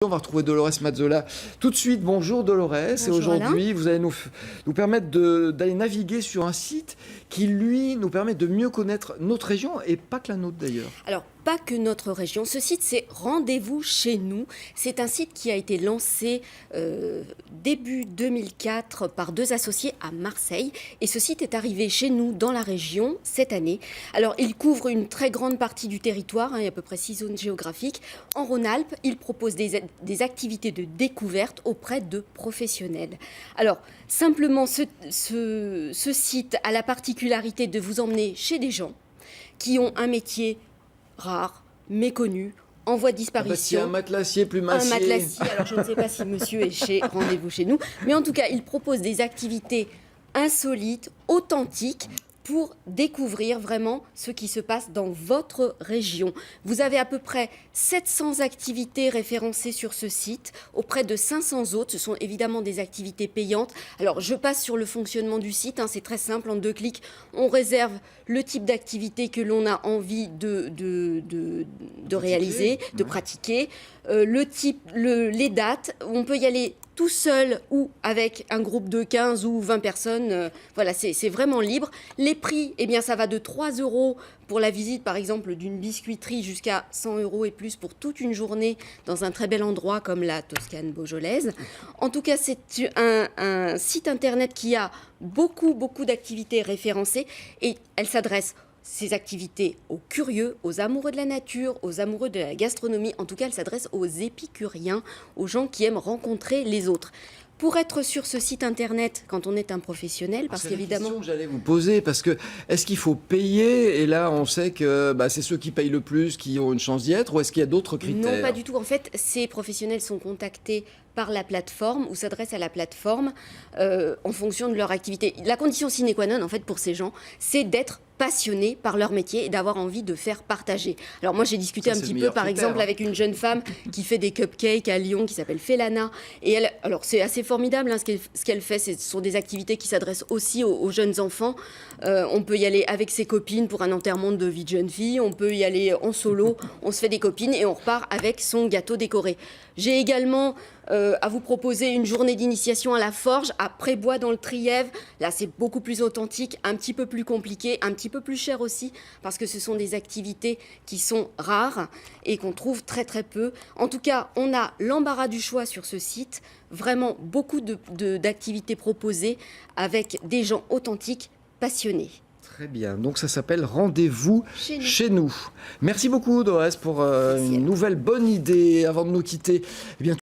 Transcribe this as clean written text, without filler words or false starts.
On va retrouver Dolores Mazzola tout de suite. Bonjour Dolores. Bonjour, et aujourd'hui, vous allez nous permettre d'aller naviguer sur un site qui, lui, nous permet de mieux connaître notre région et pas que la nôtre d'ailleurs. Alors, pas que notre région. Ce site, c'est Rendez-vous chez nous. C'est un site qui a été lancé début 2004 par deux associés à Marseille. Et ce site est arrivé chez nous dans la région cette année. Alors, il couvre une très grande partie du territoire, il y a à peu près 6 zones géographiques. En Rhône-Alpes, il propose des activités de découverte auprès de professionnels. Alors, simplement, ce site a la particularité de vous emmener chez des gens qui ont un métier rare, méconnu, en voie de disparition. Un matelassier, plumassier. Un matelassier, alors je ne sais pas si monsieur est chez Rendez-vous chez nous, mais en tout cas, il propose des activités insolites, authentiques, pour découvrir vraiment ce qui se passe dans votre région. Vous avez à peu près 700 activités référencées sur ce site, auprès de 500 autres. Ce sont évidemment des activités payantes. Alors, je passe sur le fonctionnement du site. C'est très simple, en 2 clics, on réserve le type d'activité que l'on a envie de réaliser, de pratiquer, les dates. On peut y aller tout seul ou avec un groupe de 15 ou 20 personnes. Voilà, c'est vraiment libre. Les prix, eh bien, ça va de 3 € pour la visite, par exemple, d'une biscuiterie jusqu'à 100 € et plus pour toute une journée dans un très bel endroit comme la Toscane beaujolaise. En tout cas, c'est un site internet qui a beaucoup d'activités référencées et elle s'adresse ces activités aux curieux, aux amoureux de la nature, aux amoureux de la gastronomie. En tout cas, elle s'adresse aux épicuriens, aux gens qui aiment rencontrer les autres. Pour être sur ce site internet, quand on est un professionnel, parce qu'évidemment... C'est la question que j'allais vous poser, parce que est-ce qu'il faut payer? Et là, on sait que c'est ceux qui payent le plus qui ont une chance d'y être, ou est-ce qu'il y a d'autres critères? Non, pas du tout. En fait, ces professionnels sont contactés par la plateforme ou s'adressent à la plateforme en fonction de leur activité. La condition sine qua non, en fait, pour ces gens, c'est d'être passionnés par leur métier et d'avoir envie de faire partager. Alors moi, j'ai discuté un petit peu, par exemple, avec une jeune femme qui fait des cupcakes à Lyon, qui s'appelle Félana. Et elle, alors c'est assez formidable, ce qu'elle fait. Ce sont des activités qui s'adressent aussi aux jeunes enfants. On peut y aller avec ses copines pour un enterrement de vie de jeune fille. On peut y aller en solo. On se fait des copines et on repart avec son gâteau décoré. J'ai également à vous proposer une journée d'initiation à la forge, à Prébois dans le Trièves. Là, c'est beaucoup plus authentique, un petit peu plus compliqué, un petit peu plus cher aussi, parce que ce sont des activités qui sont rares et qu'on trouve très peu. En tout cas, on a l'embarras du choix sur ce site, vraiment beaucoup d'activités proposées avec des gens authentiques, passionnés. Très bien, donc ça s'appelle Rendez-vous chez nous. Merci beaucoup Dolores pour une nouvelle bonne idée. Avant de nous quitter, eh bien,